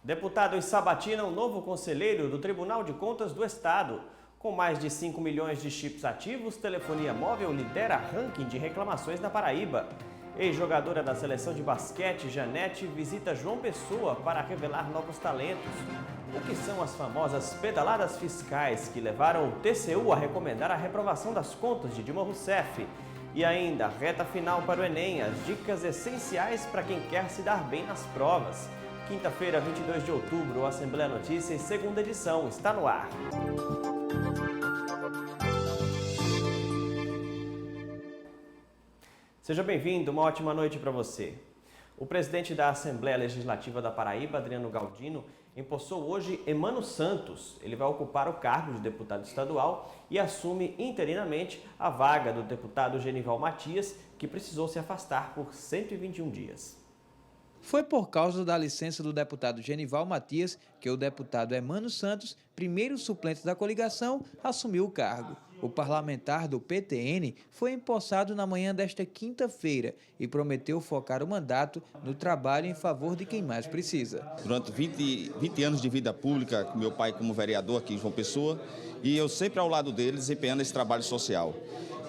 Deputados sabatinam um novo conselheiro do Tribunal de Contas do Estado. Com mais de 5 milhões de chips ativos, telefonia móvel lidera ranking de reclamações na Paraíba. Ex-jogadora da seleção de basquete, Janete, visita João Pessoa para revelar novos talentos. O que são as famosas pedaladas fiscais que levaram o TCU a recomendar a reprovação das contas de Dilma Rousseff? E ainda, reta final para o Enem, as dicas essenciais para quem quer se dar bem nas provas. Quinta-feira, 22 de outubro, Assembleia Notícias, segunda edição, está no ar. Seja bem-vindo, uma ótima noite para você. O presidente da Assembleia Legislativa da Paraíba, Adriano Galdino, empossou hoje Emano Santos. Ele vai ocupar o cargo de deputado estadual e assume interinamente a vaga do deputado Genival Matias, que precisou se afastar por 121 dias. Foi por causa da licença do deputado Genival Matias que o deputado Emano Santos, primeiro suplente da coligação, assumiu o cargo. O parlamentar do PTN foi empossado na manhã desta quinta-feira e prometeu focar o mandato no trabalho em favor de quem mais precisa. Durante 20 anos de vida pública, com meu pai como vereador aqui em João Pessoa, e eu sempre ao lado dele desempenhando esse trabalho social.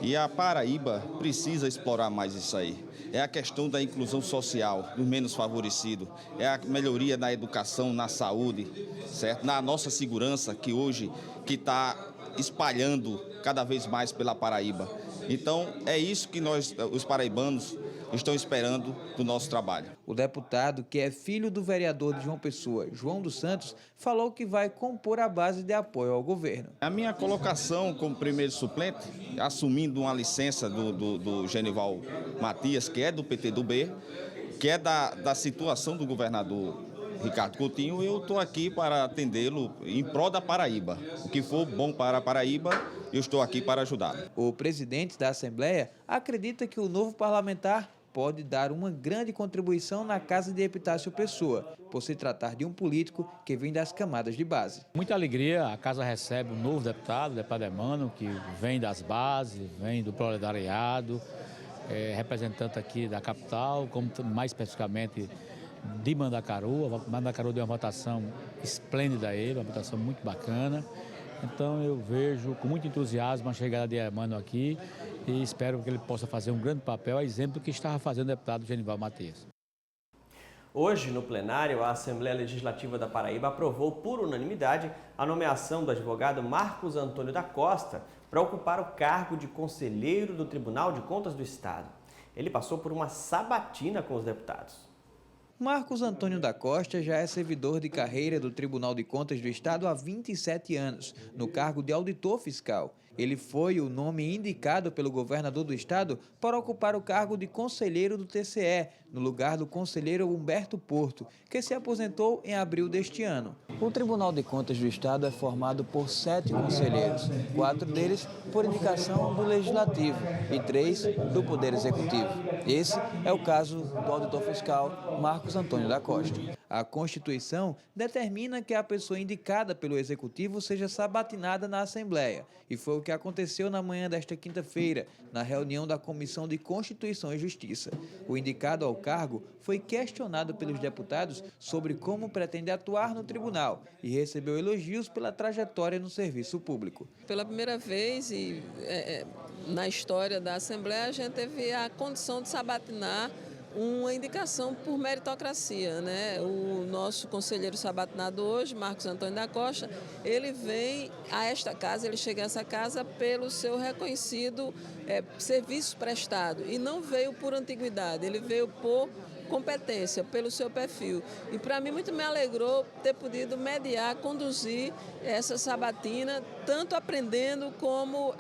E a Paraíba precisa explorar mais isso aí. É a questão da inclusão social, do menos favorecido, é a melhoria na educação, na saúde, certo? Na nossa segurança, que hoje está espalhando cada vez mais pela Paraíba. Então, é isso que nós, os paraibanos, estão esperando do nosso trabalho. O deputado, que é filho do vereador de João Pessoa, João dos Santos, falou que vai compor a base de apoio ao governo. A minha colocação como primeiro suplente, assumindo uma licença do Genival Matias, que é do PTdoB, que é da situação do governador Ricardo Coutinho, eu estou aqui para atendê-lo em prol da Paraíba. O que for bom para a Paraíba, eu estou aqui para ajudá-lo. O presidente da Assembleia acredita que o novo parlamentar pode dar uma grande contribuição na casa de Epitácio Pessoa, por se tratar de um político que vem das camadas de base. Muita alegria, a casa recebe um novo deputado, o deputado Emano, que vem das bases, vem do proletariado, representante aqui da capital, como mais especificamente de Mandacaru. Mandacaru deu uma votação esplêndida a ele, uma votação muito bacana. Então eu vejo com muito entusiasmo a chegada de Emano aqui e espero que ele possa fazer um grande papel, a exemplo do que estava fazendo o deputado Genival Matias. Hoje, no plenário, a Assembleia Legislativa da Paraíba aprovou por unanimidade a nomeação do advogado Marcos Antônio da Costa para ocupar o cargo de conselheiro do Tribunal de Contas do Estado. Ele passou por uma sabatina com os deputados. Marcos Antônio da Costa já é servidor de carreira do Tribunal de Contas do Estado há 27 anos, no cargo de auditor fiscal. Ele foi o nome indicado pelo governador do estado para ocupar o cargo de conselheiro do TCE, no lugar do conselheiro Humberto Porto, que se aposentou em abril deste ano. O Tribunal de Contas do Estado é formado por 7 conselheiros, 4 deles por indicação do Legislativo e 3 do Poder Executivo. Esse é o caso do auditor fiscal Marcos Antônio da Costa. A Constituição determina que a pessoa indicada pelo Executivo seja sabatinada na Assembleia, e foi o que aconteceu na manhã desta quinta-feira, na reunião da Comissão de Constituição e Justiça. O indicado ao cargo foi questionado pelos deputados sobre como pretende atuar no tribunal e recebeu elogios pela trajetória no serviço público. Pela primeira vez na história da Assembleia, a gente teve a condição de sabatinar uma indicação por meritocracia, né? O nosso conselheiro sabatinado hoje, Marcos Antônio da Costa, ele vem a esta casa, ele chega a essa casa pelo seu reconhecido serviço prestado e não veio por antiguidade, ele veio por competência, pelo seu perfil. E para mim muito me alegrou ter podido mediar, conduzir essa sabatina, tanto aprendendo como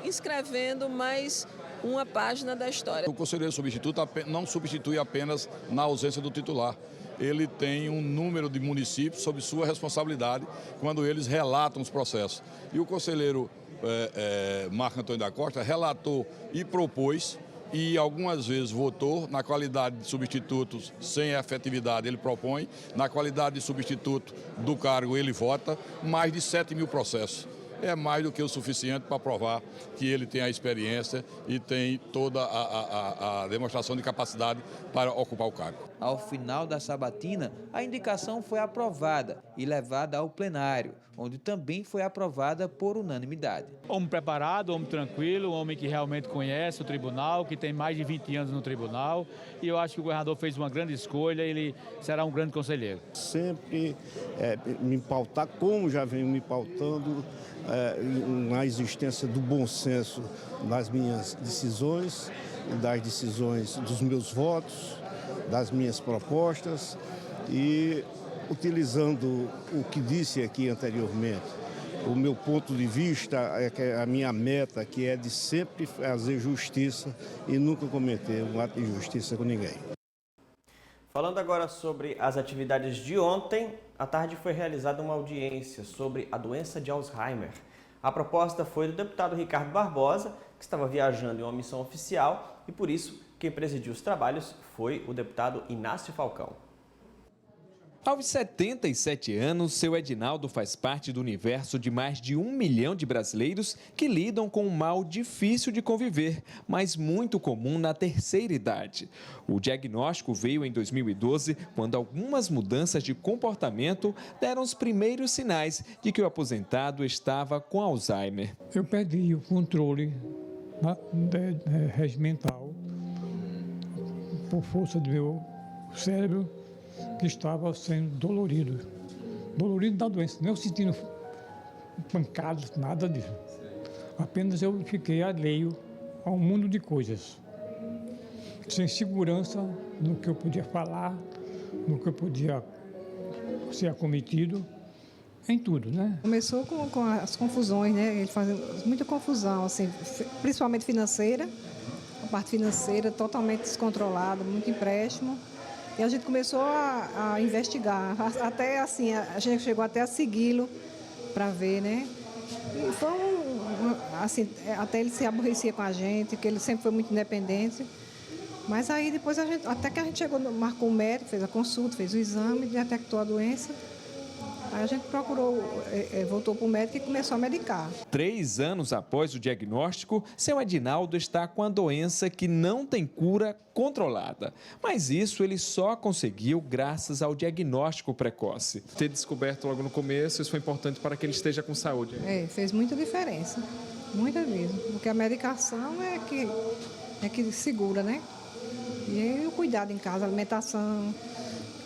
inscrevendo mais uma página da história. O conselheiro substituto não substitui apenas na ausência do titular. Ele tem um número de municípios sob sua responsabilidade quando eles relatam os processos. E o conselheiro Marcos Antônio da Costa relatou e propôs e algumas vezes votou. Na qualidade de substitutos sem efetividade ele propõe, na qualidade de substituto do cargo ele vota, mais de 7 mil processos. É mais do que o suficiente para provar que ele tem a experiência e tem toda a demonstração de capacidade para ocupar o cargo. Ao final da sabatina, a indicação foi aprovada e levada ao plenário, onde também foi aprovada por unanimidade. Homem preparado, homem tranquilo, homem que realmente conhece o tribunal, que tem mais de 20 anos no tribunal, e eu acho que o governador fez uma grande escolha, ele será um grande conselheiro. Sempre me pautar, como já venho me pautando, na existência do bom senso nas minhas decisões, das decisões dos meus votos, das minhas propostas e utilizando o que disse aqui anteriormente. O meu ponto de vista é que a minha meta que é de sempre fazer justiça e nunca cometer um ato de injustiça com ninguém. Falando agora sobre as atividades de ontem, à tarde foi realizada uma audiência sobre a doença de Alzheimer. A proposta foi do deputado Ricardo Barbosa, que estava viajando em uma missão oficial, e por isso quem presidiu os trabalhos foi o deputado Inácio Falcão. Aos 77 anos, seu Edinaldo faz parte do universo de mais de 1 milhão de brasileiros que lidam com um mal difícil de conviver, mas muito comum na terceira idade. O diagnóstico veio em 2012, quando algumas mudanças de comportamento deram os primeiros sinais de que o aposentado estava com Alzheimer. Eu perdi o controle regimental por força do meu cérebro, que estava sendo dolorido da doença, não sentindo pancadas, nada disso. Apenas eu fiquei alheio a um mundo de coisas, sem segurança no que eu podia falar, no que eu podia ser acometido, em tudo, né? Começou com as confusões, né? Ele fazia muita confusão, assim, principalmente financeira, a parte financeira totalmente descontrolada, muito empréstimo. E a gente começou a investigar, até assim, a gente chegou até a segui-lo para ver, né? E foi assim, até ele se aborrecia com a gente, porque ele sempre foi muito independente. Mas aí depois, até que a gente chegou, marcou um médico, fez a consulta, fez o exame, detectou a doença. Aí a gente procurou, voltou para o médico e começou a medicar. 3 anos após o diagnóstico, seu Edinaldo está com a doença que não tem cura controlada. Mas isso ele só conseguiu graças ao diagnóstico precoce. Ter descoberto logo no começo, isso foi importante para que ele esteja com saúde. Fez muita diferença, muita mesmo. Porque a medicação é que segura, né? E o cuidado em casa, a alimentação.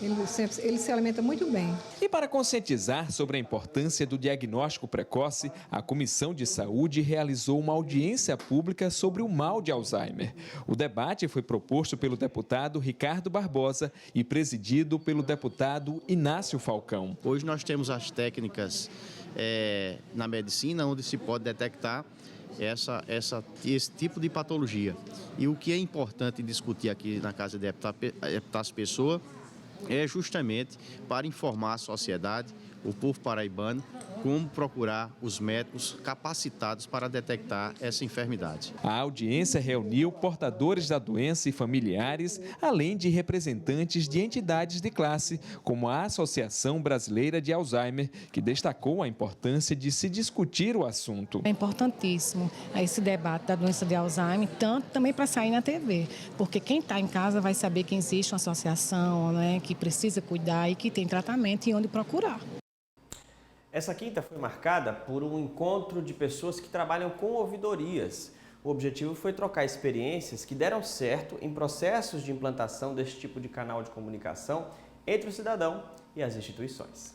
Ele se alimenta muito bem. E para conscientizar sobre a importância do diagnóstico precoce, a Comissão de Saúde realizou uma audiência pública sobre o mal de Alzheimer. O debate foi proposto pelo deputado Ricardo Barbosa e presidido pelo deputado Inácio Falcão. Hoje nós temos as técnicas na medicina onde se pode detectar esse tipo de patologia. E o que é importante discutir aqui na Casa de Deputados Pessoa é justamente para informar a sociedade, o povo paraibano, como procurar os médicos capacitados para detectar essa enfermidade. A audiência reuniu portadores da doença e familiares, além de representantes de entidades de classe, como a Associação Brasileira de Alzheimer, que destacou a importância de se discutir o assunto. É importantíssimo esse debate da doença de Alzheimer, tanto também para sair na TV, porque quem está em casa vai saber que existe uma associação, né, que precisa cuidar e que tem tratamento e onde procurar. Essa quinta foi marcada por um encontro de pessoas que trabalham com ouvidorias. O objetivo foi trocar experiências que deram certo em processos de implantação desse tipo de canal de comunicação entre o cidadão e as instituições.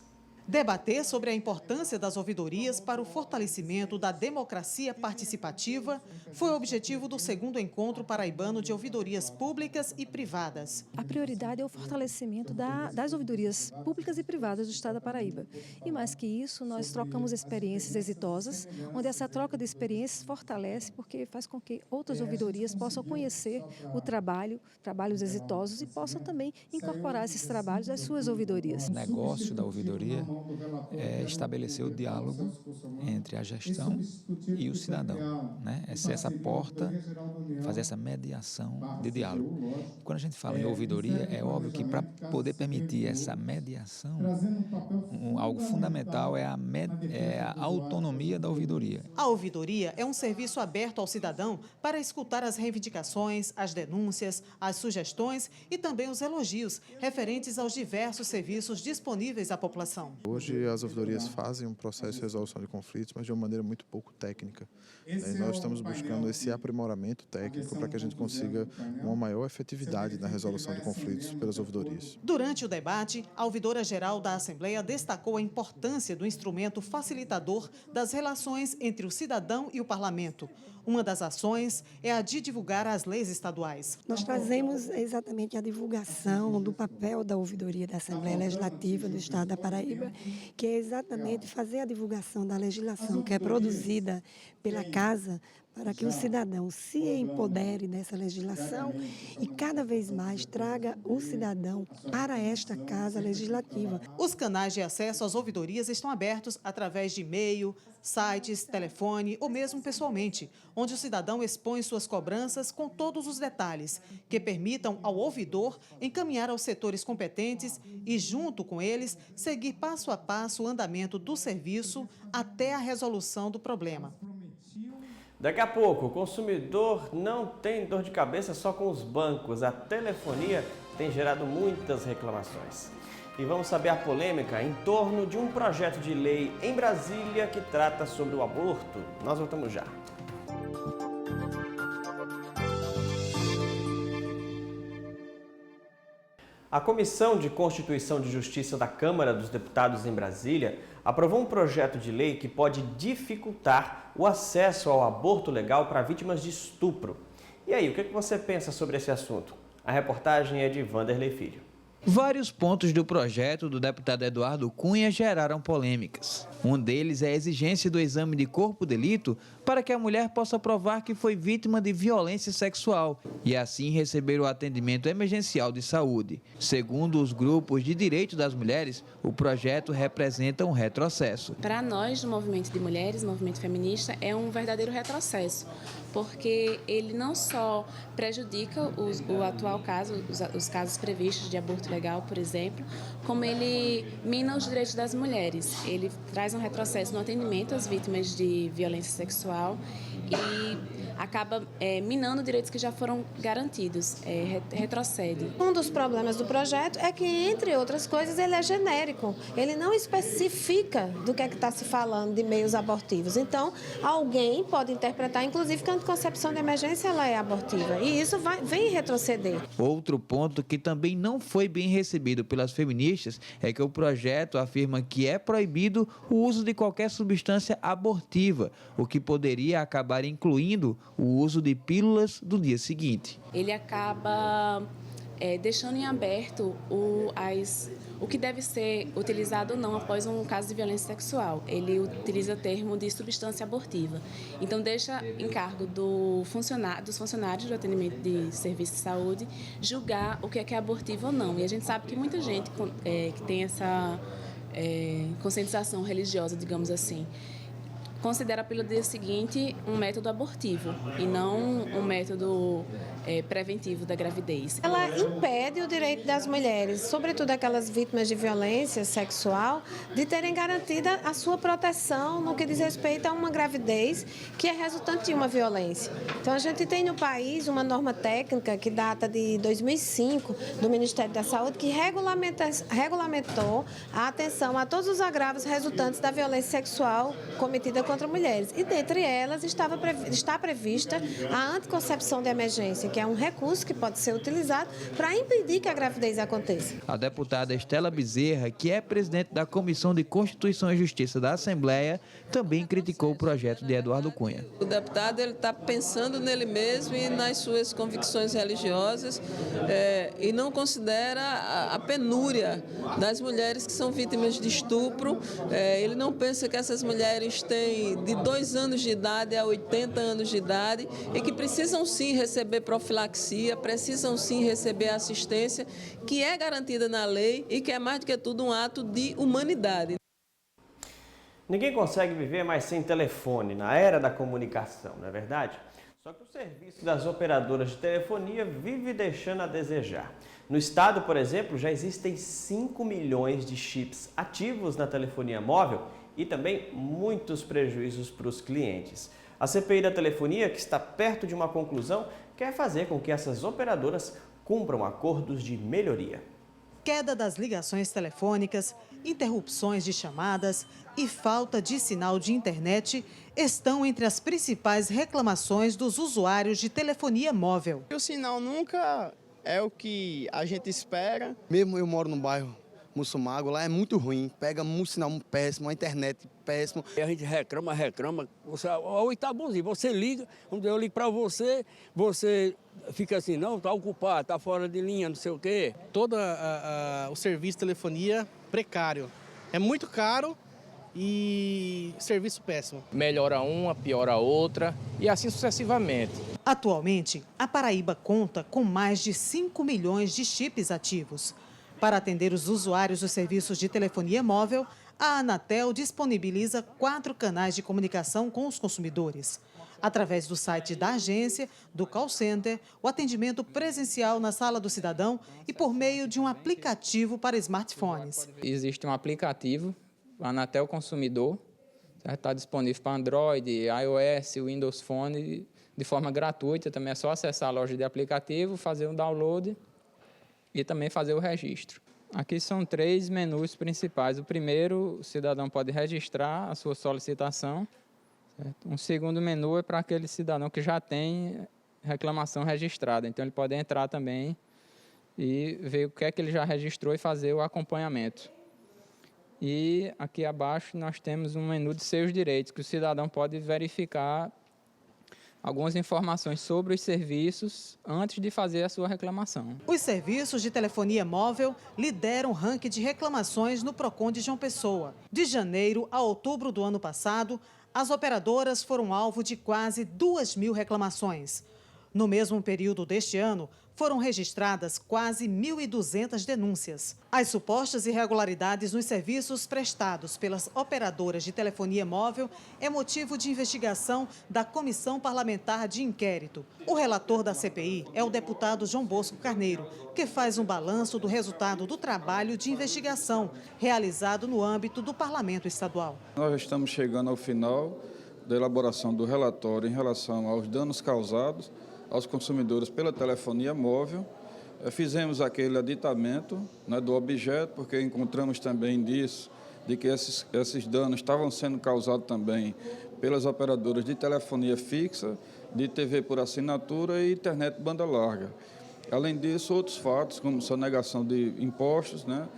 Debater sobre a importância das ouvidorias para o fortalecimento da democracia participativa foi o objetivo do 2º Encontro Paraibano de Ouvidorias Públicas e Privadas. A prioridade é o fortalecimento das ouvidorias públicas e privadas do Estado da Paraíba. E mais que isso, nós trocamos experiências exitosas, onde essa troca de experiências fortalece porque faz com que outras ouvidorias possam conhecer o trabalhos exitosos e possam também incorporar esses trabalhos às suas ouvidorias. O negócio da ouvidoria estabelecer o diálogo entre a gestão e o cidadão, né? É ser essa porta, fazer essa mediação de diálogo. Quando a gente fala em ouvidoria, é óbvio que para poder permitir essa mediação, algo fundamental é a autonomia da ouvidoria. A ouvidoria é um serviço aberto ao cidadão para escutar as reivindicações, as denúncias, as sugestões e também os elogios referentes aos diversos serviços disponíveis à população. Hoje as ouvidorias fazem um processo de resolução de conflitos, mas de uma maneira muito pouco técnica. Nós estamos buscando esse aprimoramento técnico para que a gente consiga uma maior efetividade na resolução de conflitos pelas ouvidorias. Durante o debate, a ouvidora-geral da Assembleia destacou a importância do instrumento facilitador das relações entre o cidadão e o parlamento. Uma das ações é a de divulgar as leis estaduais. Nós trazemos exatamente a divulgação do papel da ouvidoria da Assembleia Legislativa do Estado da Paraíba, que é exatamente fazer a divulgação da legislação que é produzida pela Casa, para que o cidadão se empodere dessa legislação e cada vez mais traga o cidadão para esta Casa Legislativa. Os canais de acesso às ouvidorias estão abertos através de e-mail, sites, telefone ou mesmo pessoalmente, onde o cidadão expõe suas cobranças com todos os detalhes, que permitam ao ouvidor encaminhar aos setores competentes e, junto com eles, seguir passo a passo o andamento do serviço até a resolução do problema. Daqui a pouco, o consumidor não tem dor de cabeça só com os bancos. A telefonia tem gerado muitas reclamações. E vamos saber a polêmica em torno de um projeto de lei em Brasília que trata sobre o aborto. Nós voltamos já. A Comissão de Constituição e Justiça da Câmara dos Deputados em Brasília aprovou um projeto de lei que pode dificultar o acesso ao aborto legal para vítimas de estupro. E aí, o que você pensa sobre esse assunto? A reportagem é de Vanderlei Filho. Vários pontos do projeto do deputado Eduardo Cunha geraram polêmicas. Um deles é a exigência do exame de corpo de delito para que a mulher possa provar que foi vítima de violência sexual e assim receber o atendimento emergencial de saúde. Segundo os grupos de direito das mulheres, o projeto representa um retrocesso. Para nós, do movimento de mulheres, movimento feminista, é um verdadeiro retrocesso, porque ele não só prejudica o atual caso, os casos previstos de aborto legal, por exemplo, como ele mina os direitos das mulheres. Ele traz um retrocesso no atendimento às vítimas de violência sexual e acaba minando direitos que já foram garantidos, retrocede. Um dos problemas do projeto é que, entre outras coisas, ele é genérico. Ele não especifica do que é que está se falando de meios abortivos. Então, alguém pode interpretar, inclusive, que a anticoncepção de emergência ela é abortiva. E isso vem retroceder. Outro ponto que também não foi bem recebido pelas feministas é que o projeto afirma que é proibido o uso de qualquer substância abortiva, o que poderia acabar incluindo o uso de pílulas do dia seguinte. Ele acaba deixando em aberto o que deve ser utilizado ou não após um caso de violência sexual. Ele utiliza o termo de substância abortiva. Então, deixa em cargo dos funcionários do atendimento de serviço de saúde julgar o que é abortivo ou não. E a gente sabe que muita gente que tem essa conscientização religiosa, digamos assim, considera a pílula do dia seguinte um método abortivo e não um método preventivo da gravidez. Ela impede o direito das mulheres, sobretudo aquelas vítimas de violência sexual, de terem garantida a sua proteção no que diz respeito a uma gravidez que é resultante de uma violência. Então, a gente tem no país uma norma técnica que data de 2005 do Ministério da Saúde que regulamentou a atenção a todos os agravos resultantes da violência sexual cometida contra mulheres. E dentre elas está prevista a anticoncepção de emergência, que é um recurso que pode ser utilizado para impedir que a gravidez aconteça. A deputada Estela Bezerra, que é presidente da Comissão de Constituição e Justiça da Assembleia, também criticou o projeto de Eduardo Cunha. O deputado está pensando nele mesmo e nas suas convicções religiosas e não considera a penúria das mulheres que são vítimas de estupro. Ele não pensa que essas mulheres têm de 2 anos de idade a 80 anos de idade e que precisam sim receber profilaxia, precisam sim receber assistência que é garantida na lei e que é mais do que tudo um ato de humanidade. Ninguém consegue viver mais sem telefone, na era da comunicação, não é verdade? Só que o serviço das operadoras de telefonia vive deixando a desejar. No estado, por exemplo, já existem 5 milhões de chips ativos na telefonia móvel e também muitos prejuízos para os clientes. A CPI da telefonia, que está perto de uma conclusão, quer fazer com que essas operadoras cumpram acordos de melhoria. Queda das ligações telefônicas, interrupções de chamadas e falta de sinal de internet estão entre as principais reclamações dos usuários de telefonia móvel. O sinal nunca é o que a gente espera. Mesmo eu moro no bairro Mussumago, lá é muito ruim, pega um sinal péssimo, a internet péssimo. A gente reclama, você, oi, tá bonzinho, você liga, eu ligo para você, você fica assim, não, tá ocupado, tá fora de linha, não sei o quê. Todo o serviço de telefonia precário, é muito caro e serviço péssimo. Melhora uma, piora a outra e assim sucessivamente. Atualmente, a Paraíba conta com mais de 5 milhões de chips ativos. Para atender os usuários dos serviços de telefonia móvel, a Anatel disponibiliza 4 canais de comunicação com os consumidores. Através do site da agência, do call center, o atendimento presencial na Sala do Cidadão e por meio de um aplicativo para smartphones. Existe um aplicativo, Anatel Consumidor, está disponível para Android, iOS, Windows Phone, de forma gratuita. Também é só acessar a loja de aplicativo, fazer um download e também fazer o registro. Aqui são 3 menus principais. O primeiro, o cidadão pode registrar a sua solicitação. Certo? Um segundo menu é para aquele cidadão que já tem reclamação registrada. Então, ele pode entrar também e ver o que é que ele já registrou e fazer o acompanhamento. E aqui abaixo nós temos um menu de seus direitos, que o cidadão pode verificar algumas informações sobre os serviços antes de fazer a sua reclamação. Os serviços de telefonia móvel lideram o ranking de reclamações no Procon de João Pessoa. De janeiro a outubro do ano passado, as operadoras foram alvo de quase 2.000 reclamações. No mesmo período deste ano, foram registradas quase 1.200 denúncias. As supostas irregularidades nos serviços prestados pelas operadoras de telefonia móvel é motivo de investigação da Comissão Parlamentar de Inquérito. O relator da CPI é o deputado João Bosco Carneiro, que faz um balanço do resultado do trabalho de investigação realizado no âmbito do Parlamento Estadual. Nós estamos chegando ao final da elaboração do relatório em relação aos danos causados aos consumidores pela telefonia móvel. Fizemos aquele aditamento, né, do objeto, porque encontramos também indícios de que esses danos estavam sendo causados também pelas operadoras de telefonia fixa, de TV por assinatura e internet banda larga. Além disso, outros fatos, como sonegação de impostos, né,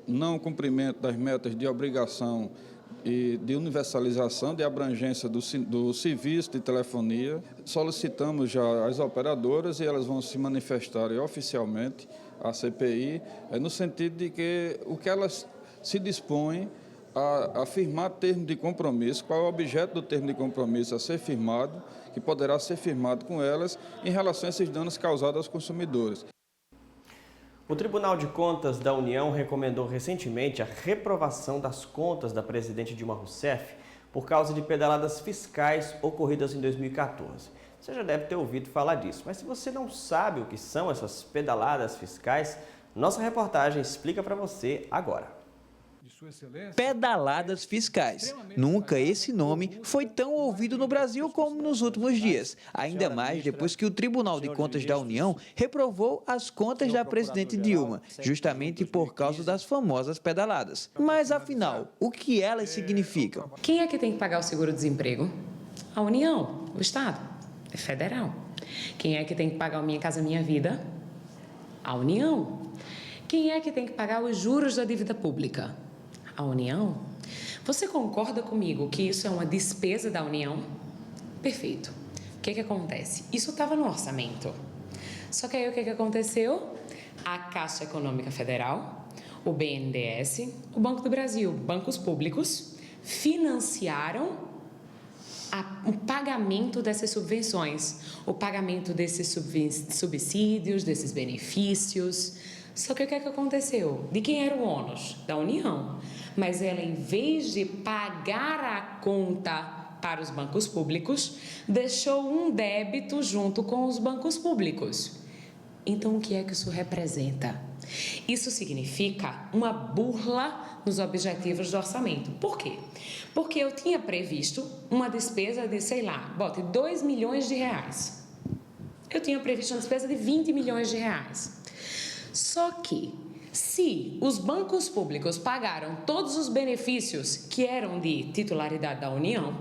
não cumprimento das metas de obrigação e de universalização de abrangência do serviço de telefonia. Solicitamos já as operadoras e elas vão se manifestar oficialmente à CPI, no sentido de que o que elas se dispõem a firmar termo de compromisso, qual é o objeto do termo de compromisso a ser firmado, que poderá ser firmado com elas em relação a esses danos causados aos consumidores. O Tribunal de Contas da União recomendou recentemente a reprovação das contas da presidente Dilma Rousseff por causa de pedaladas fiscais ocorridas em 2014. Você já deve ter ouvido falar disso, mas se você não sabe o que são essas pedaladas fiscais, nossa reportagem explica para você agora. Pedaladas fiscais. Nunca esse nome foi tão ouvido no Brasil como nos últimos dias. Ainda mais depois que o Tribunal de Contas da União reprovou as contas da presidente Dilma, justamente por causa das famosas pedaladas. Mas, afinal, o que elas significam? Quem é que tem que pagar o seguro-desemprego? A União, o Estado, é federal. Quem é que tem que pagar o Minha Casa Minha Vida? A União. Quem é que tem que pagar os juros da dívida pública? A União? Você concorda comigo que isso é uma despesa da União? Perfeito. O que acontece? Isso estava no orçamento. Só que aí o que aconteceu? A Caixa Econômica Federal, o BNDES, o Banco do Brasil, bancos públicos, financiaram o pagamento dessas subvenções, o pagamento desses subsídios, desses benefícios. Só que o que é que aconteceu? De quem era o ônus? Da União. Mas ela, em vez de pagar a conta para os bancos públicos, deixou um débito junto com os bancos públicos. Então, o que é que isso representa? Isso significa uma burla nos objetivos do orçamento. Por quê? Porque eu tinha previsto uma despesa de, sei lá, bote 2 milhões de reais. Eu tinha previsto uma despesa de 20 milhões de reais. Só que, se os bancos públicos pagaram todos os benefícios que eram de titularidade da União,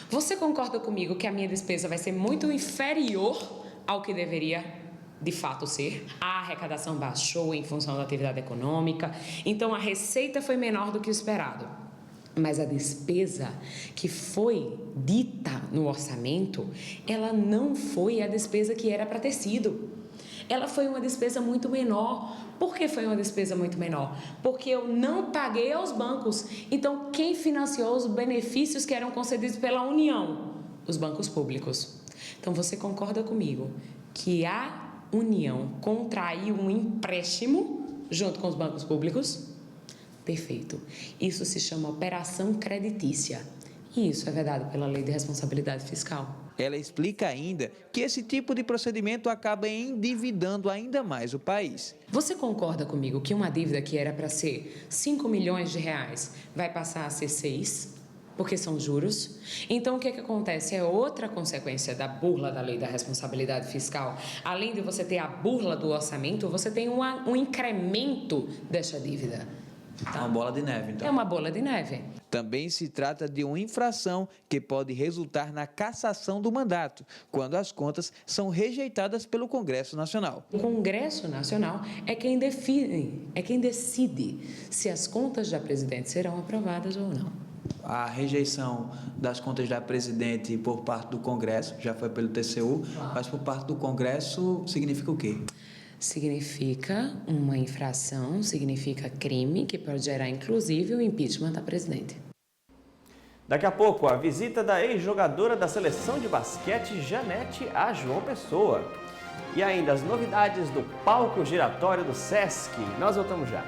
você concorda comigo que a minha despesa vai ser muito inferior ao que deveria de fato ser? A arrecadação baixou em função da atividade econômica, então a receita foi menor do que o esperado. Mas a despesa que foi dita no orçamento, ela não foi a despesa que era para ter sido. Ela foi uma despesa muito menor. Por que foi uma despesa muito menor? Porque eu não paguei aos bancos. Então, quem financiou os benefícios que eram concedidos pela União? Os bancos públicos. Então, você concorda comigo que a União contraiu um empréstimo junto com os bancos públicos? Perfeito. Isso se chama operação creditícia. E isso é vedado pela Lei de Responsabilidade Fiscal. Ela explica ainda que esse tipo de procedimento acaba endividando ainda mais o país. Você concorda comigo que uma dívida que era para ser 5 milhões de reais vai passar a ser 6? Porque são juros. Então, o que acontece? É outra consequência da burla da Lei da Responsabilidade Fiscal. Além de você ter a burla do orçamento, você tem um incremento dessa dívida. É uma bola de neve, então. É uma bola de neve. Também se trata de uma infração que pode resultar na cassação do mandato, quando as contas são rejeitadas pelo Congresso Nacional. O Congresso Nacional é quem decide se as contas da presidente serão aprovadas ou não. A rejeição das contas da presidente por parte do Congresso, já foi pelo TCU, mas por parte do Congresso significa o quê? Significa uma infração, significa crime que pode gerar, inclusive, o impeachment da presidente. Daqui a pouco, a visita da ex-jogadora da seleção de basquete, Janete, a João Pessoa. E ainda as novidades do palco giratório do Sesc. Nós voltamos já.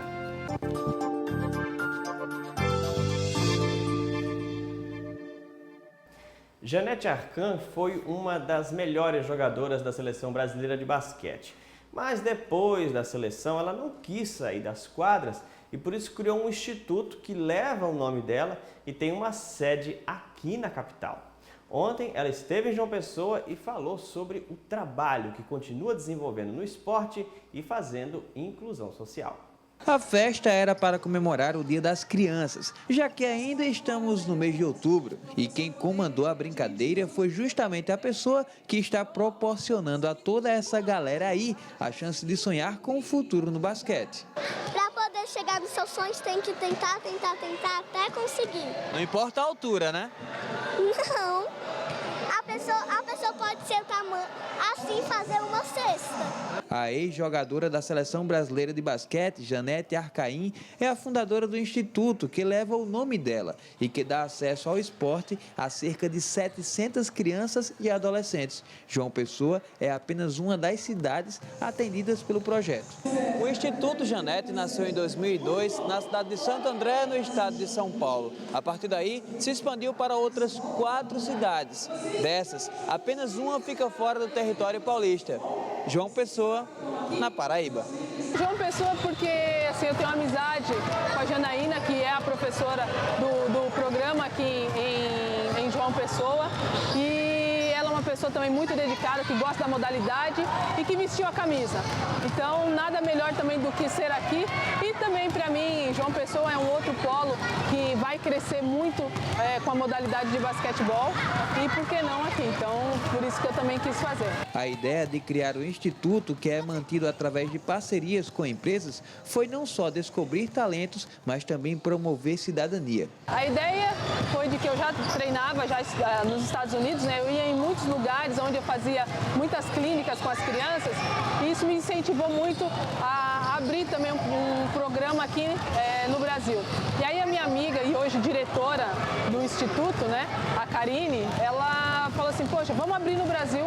Janete Arcan foi uma das melhores jogadoras da seleção brasileira de basquete. Mas depois da seleção, ela não quis sair das quadras e por isso criou um instituto que leva o nome dela e tem uma sede aqui na capital. Ontem, ela esteve em João Pessoa e falou sobre o trabalho que continua desenvolvendo no esporte e fazendo inclusão social. A festa era para comemorar o Dia das Crianças, já que ainda estamos no mês de outubro. E quem comandou a brincadeira foi justamente a pessoa que está proporcionando a toda essa galera aí a chance de sonhar com o futuro no basquete. Para poder chegar nos seus sonhos tem que tentar até conseguir. Não importa a altura, né? Não. A pessoa pode ser o tamanho, assim fazer uma cesta. A ex-jogadora da Seleção Brasileira de Basquete, Janete Arcan, é a fundadora do instituto que leva o nome dela e que dá acesso ao esporte a cerca de 700 crianças e adolescentes. João Pessoa é apenas uma das cidades atendidas pelo projeto. O Instituto Janete nasceu em 2002 na cidade de Santo André, no estado de São Paulo. A partir daí, se expandiu para outras 4 cidades. Dessas, apenas uma fica fora do território paulista. João Pessoa, na Paraíba. João Pessoa porque assim, eu tenho uma amizade com a Janaína, que é a professora do programa aqui em João Pessoa. E ela é uma pessoa também muito dedicada, que gosta da modalidade e que vestiu a camisa. Então, nada melhor também do que ser aqui. E também, para mim, João Pessoa é um outro polo que vai crescer muito com a modalidade de basquetebol. E por que não aqui? Então, por isso que eu também quis fazer. A ideia de criar o instituto, que é mantido através de parcerias com empresas, foi não só descobrir talentos, mas também promover cidadania. A ideia foi de que eu já treinava nos Estados Unidos, né? Eu ia em muitos lugares onde eu fazia muitas clínicas com as crianças e isso me incentivou muito a abrir também um programa aqui no Brasil. E aí a minha amiga e hoje diretora do instituto, né, a Karine, ela falou assim, poxa, vamos abrir no Brasil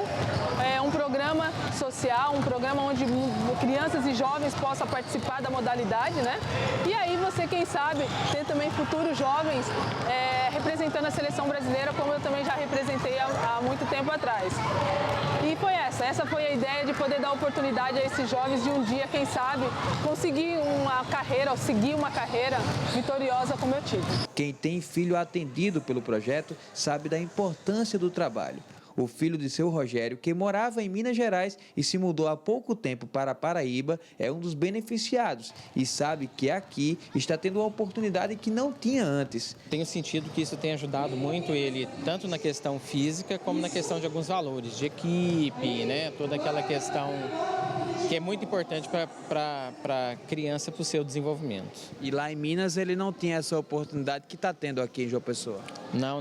um programa social, um programa onde crianças e jovens possam participar da modalidade, né? E aí você, quem sabe, ter também futuros jovens representando a seleção brasileira, como eu também já representei há muito tempo atrás. E foi essa foi a ideia de poder dar oportunidade a esses jovens de um dia, quem sabe, conseguir uma carreira, ou seguir uma carreira vitoriosa como eu tive. Quem tem filho atendido pelo projeto sabe da importância do trabalho. O filho de seu Rogério, que morava em Minas Gerais e se mudou há pouco tempo para Paraíba, é um dos beneficiados e sabe que aqui está tendo uma oportunidade que não tinha antes. Tenho sentido que isso tem ajudado muito ele, tanto na questão física como na questão de alguns valores, de equipe, né? Toda aquela questão que é muito importante para a criança, para o seu desenvolvimento. E lá em Minas ele não tinha essa oportunidade que está tendo aqui em João Pessoa? Não.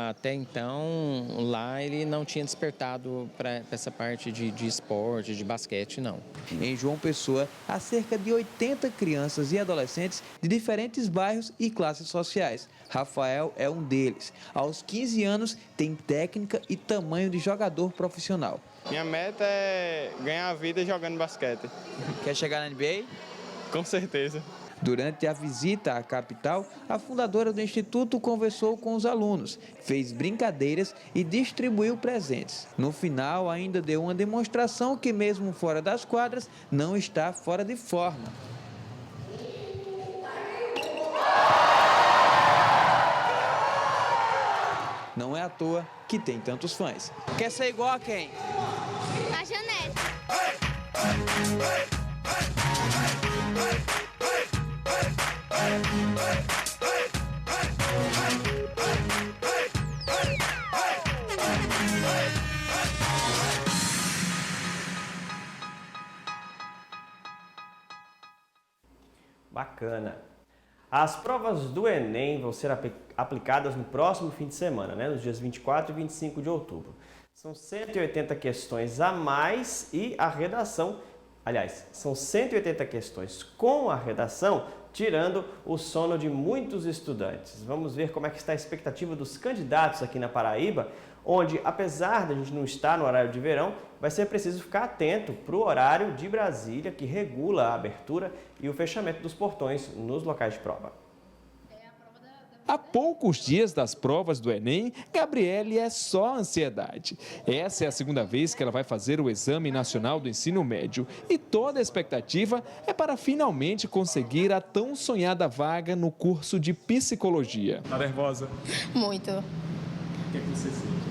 Até então, lá ele não tinha despertado para essa parte de esporte, de basquete, não. Em João Pessoa, há cerca de 80 crianças e adolescentes de diferentes bairros e classes sociais. Rafael é um deles. Aos 15 anos, tem técnica e tamanho de jogador profissional. Minha meta é ganhar a vida jogando basquete. Quer chegar na NBA? Com certeza. Durante a visita à capital, a fundadora do Instituto conversou com os alunos, fez brincadeiras e distribuiu presentes. No final, ainda deu uma demonstração que, mesmo fora das quadras, não está fora de forma. Não é à toa que tem tantos fãs. Quer ser igual a quem? A Janete. Bacana. As provas do Enem vão ser aplicadas no próximo fim de semana, nos dias 24 e 25 de outubro. São 180 questões a mais e a redação, aliás, são 180 questões com a redação, tirando o sono de muitos estudantes. Vamos ver como é que está a expectativa dos candidatos aqui na Paraíba, onde, apesar de a gente não estar no horário de verão, vai ser preciso ficar atento para o horário de Brasília, que regula a abertura e o fechamento dos portões nos locais de prova. Há poucos dias das provas do Enem, Gabriele é só ansiedade. Essa é a segunda vez que ela vai fazer o Exame Nacional do Ensino Médio e toda a expectativa é para finalmente conseguir a tão sonhada vaga no curso de Psicologia. Tá nervosa? Muito. O que é que você sente?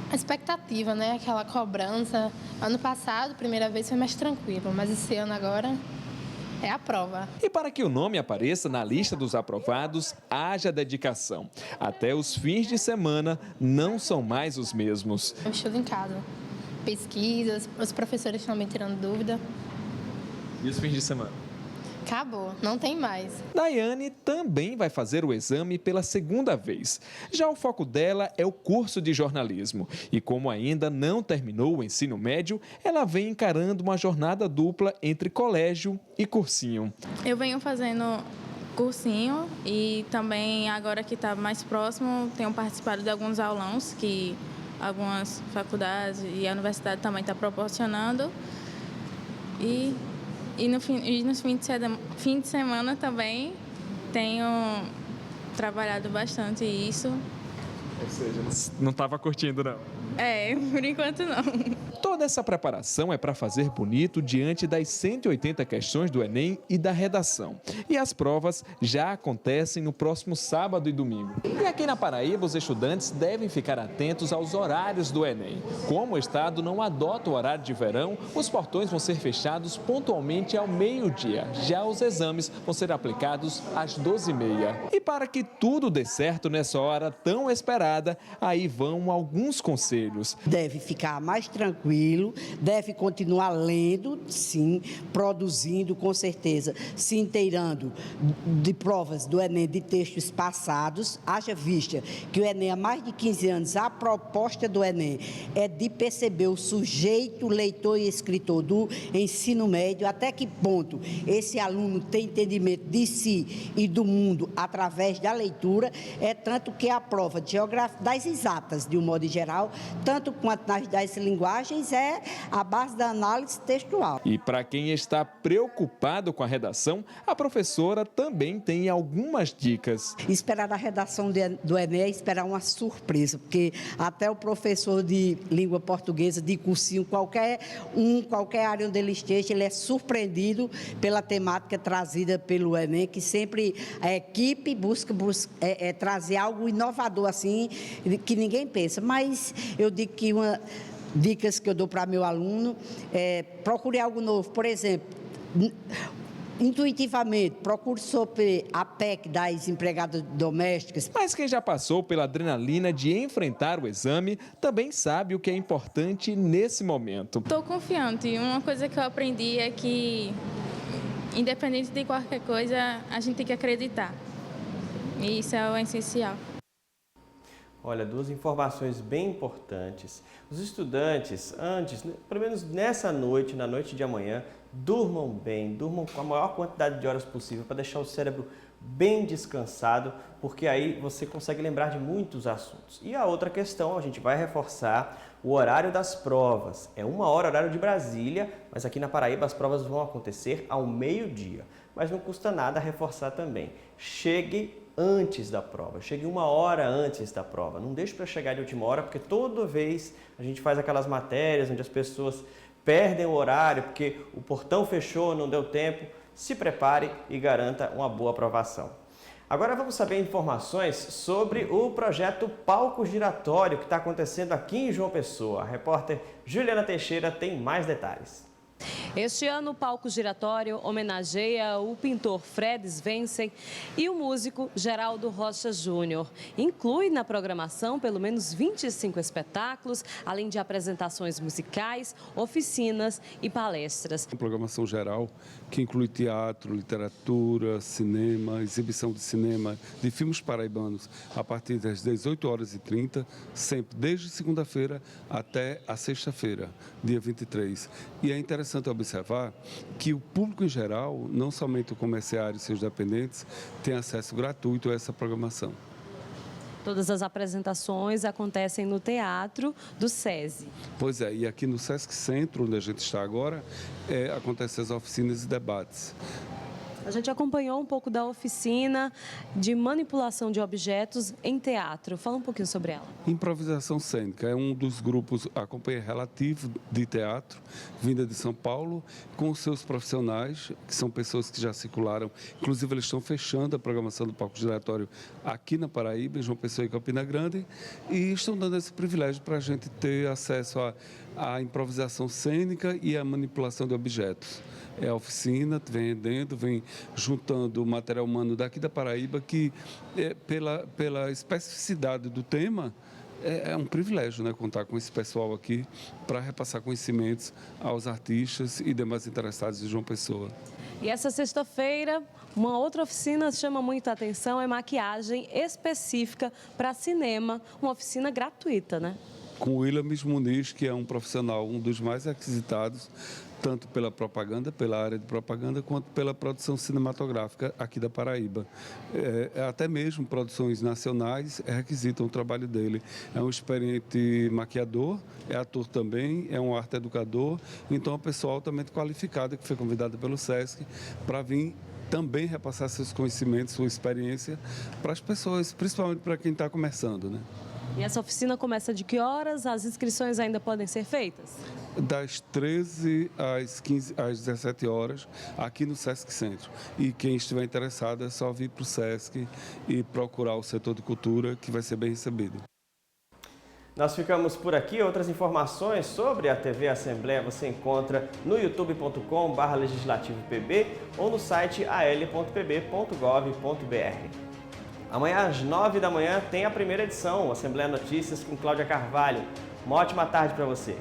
A expectativa, aquela cobrança. Ano passado, primeira vez, foi mais tranquilo, mas esse ano agora é a prova. E para que o nome apareça na lista dos aprovados, haja dedicação. Até os fins de semana não são mais os mesmos. Eu estudo em casa, pesquisas, os professores estão me tirando dúvida. E os fins de semana? Acabou, não tem mais. Daiane também vai fazer o exame pela segunda vez. Já o foco dela é o curso de jornalismo. E como ainda não terminou o ensino médio, ela vem encarando uma jornada dupla entre colégio e cursinho. Eu venho fazendo cursinho e também agora que está mais próximo, tenho participado de alguns aulões que algumas faculdades e a universidade também está proporcionando. E nos fins de semana também tenho trabalhado bastante isso. Ou seja, não estava curtindo, não? Por enquanto não. Toda essa preparação é para fazer bonito diante das 180 questões do Enem e da redação. E as provas já acontecem no próximo sábado e domingo. E aqui na Paraíba, os estudantes devem ficar atentos aos horários do Enem. Como o estado não adota o horário de verão, os portões vão ser fechados pontualmente ao meio-dia. Já os exames vão ser aplicados às 12h30. E para que tudo dê certo nessa hora tão esperada, aí vão alguns conselhos. Deve ficar mais tranquilo tranquilo, deve continuar lendo, sim, produzindo, com certeza, se inteirando de provas do Enem de textos passados. Haja vista que o Enem há mais de 15 anos, a proposta do Enem é de perceber o sujeito, leitor e escritor do ensino médio, até que ponto esse aluno tem entendimento de si e do mundo através da leitura, é tanto que a prova de geografia das exatas, de um modo geral, tanto quanto das linguagens, é a base da análise textual. E para quem está preocupado com a redação, a professora também tem algumas dicas. Esperar a redação do Enem é esperar uma surpresa, porque até o professor de língua portuguesa, de cursinho, qualquer área onde ele esteja, ele é surpreendido pela temática trazida pelo Enem, que sempre a equipe busca trazer algo inovador assim, que ninguém pensa. Mas eu digo que dicas que eu dou para meu aluno é procure algo novo. Por exemplo, intuitivamente, procure sobre a PEC das empregadas domésticas. Mas quem já passou pela adrenalina de enfrentar o exame também sabe o que é importante nesse momento. Estou confiante. Uma coisa que eu aprendi é que, independente de qualquer coisa, a gente tem que acreditar. E isso é o essencial. Olha, duas informações bem importantes. Os estudantes, antes, pelo menos nessa noite, na noite de amanhã, durmam bem, durmam com a maior quantidade de horas possível para deixar o cérebro bem descansado, porque aí você consegue lembrar de muitos assuntos. E a outra questão, a gente vai reforçar o horário das provas. É 1 hora, horário de Brasília, mas aqui na Paraíba as provas vão acontecer ao meio-dia. Mas não custa nada reforçar também. Chegue antes da prova, chegue 1 hora antes da prova. Não deixe para chegar de última hora, porque toda vez a gente faz aquelas matérias onde as pessoas perdem o horário porque o portão fechou, não deu tempo. Se prepare e garanta uma boa aprovação. Agora vamos saber informações sobre o projeto Palco Giratório que está acontecendo aqui em João Pessoa. A repórter Juliana Teixeira tem mais detalhes. Este ano, o Palco Giratório homenageia o pintor Fred Svensen e o músico Geraldo Rocha Júnior. Inclui na programação pelo menos 25 espetáculos, além de apresentações musicais, oficinas e palestras. Uma programação geral que inclui teatro, literatura, cinema, exibição de cinema, de filmes paraibanos, a partir das 18h30, sempre desde segunda-feira até a sexta-feira, dia 23. E é interessante observar que o público em geral, não somente o comerciário e seus dependentes, tem acesso gratuito a essa programação. Todas as apresentações acontecem no Teatro do SESI. Pois é, e aqui no Sesc Centro, onde a gente está agora, acontecem as oficinas e debates. A gente acompanhou um pouco da oficina de manipulação de objetos em teatro. Fala um pouquinho sobre ela. Improvisação cênica é um dos grupos, a companhia Relativo de Teatro, vinda de São Paulo, com os seus profissionais, que são pessoas que já circularam. Inclusive, eles estão fechando a programação do Palco Giratório aqui na Paraíba, em João Pessoa e Campina Grande, e estão dando esse privilégio para a gente ter acesso à improvisação cênica e à manipulação de objetos. É a oficina, vem juntando o material humano daqui da Paraíba, que pela especificidade do tema, é um privilégio, né, contar com esse pessoal aqui para repassar conhecimentos aos artistas e demais interessados de João Pessoa. E essa sexta-feira, uma outra oficina chama muita atenção, é maquiagem específica para cinema, uma oficina gratuita, né? Com o Williams Muniz, que é um profissional, um dos mais requisitados, tanto pela propaganda, pela área de propaganda, quanto pela produção cinematográfica aqui da Paraíba. Até mesmo produções nacionais requisitam o trabalho dele. É um experiente maquiador, é ator também, é um arte educador, então é uma pessoa altamente qualificada que foi convidada pelo SESC para vir também repassar seus conhecimentos, sua experiência para as pessoas, principalmente para quem está começando, né? E essa oficina começa de que horas? As inscrições ainda podem ser feitas? Das 13 às 17 horas, aqui no Sesc Centro. E quem estiver interessado é só vir para o Sesc e procurar o setor de cultura, que vai ser bem recebido. Nós ficamos por aqui. Outras informações sobre a TV Assembleia você encontra no youtube.com/legislativopb ou no site al.pb.gov.br. Amanhã, às 9 da manhã, tem a primeira edição, Assembleia Notícias com Cláudia Carvalho. Uma ótima tarde para você.